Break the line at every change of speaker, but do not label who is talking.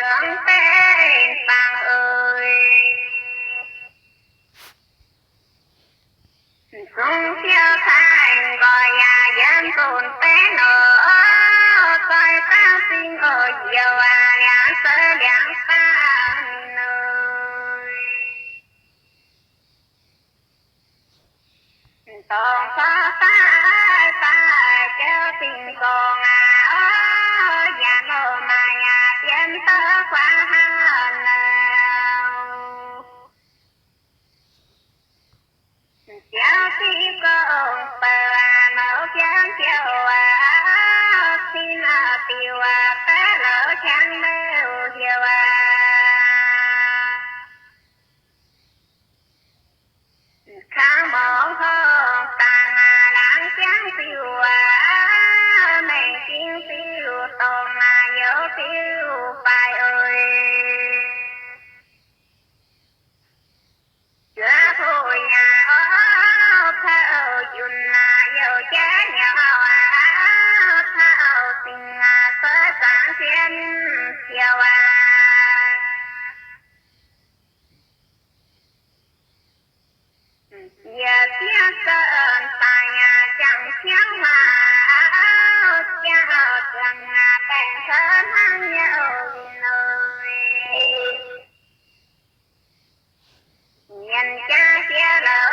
trưởng tên vàng ơi cũng chưa thành gọi nhà dân tồn té nở coi ta sinh ở nhiều nhãn sơ nhãn ta nơi tồn có ta kêu tình còn nhà nô mà nhà tiến tớ qua nào giáo khi có bờ nấu chán chiều xin tiêu té lỡ chán mêu chiều khá mong hơn tàn lãng chán tiêu mình xin tiêu tồn nhớ tiêu phải ơi chưa thôi nhà thao chun yêu chết nhau thao tình sơ sáng thiên chiều giờ tiếng sơn tại nhà chẳng thiếu mà cha chẳng bèn sớm ăn nhau nơi nhìn cha chia lỡ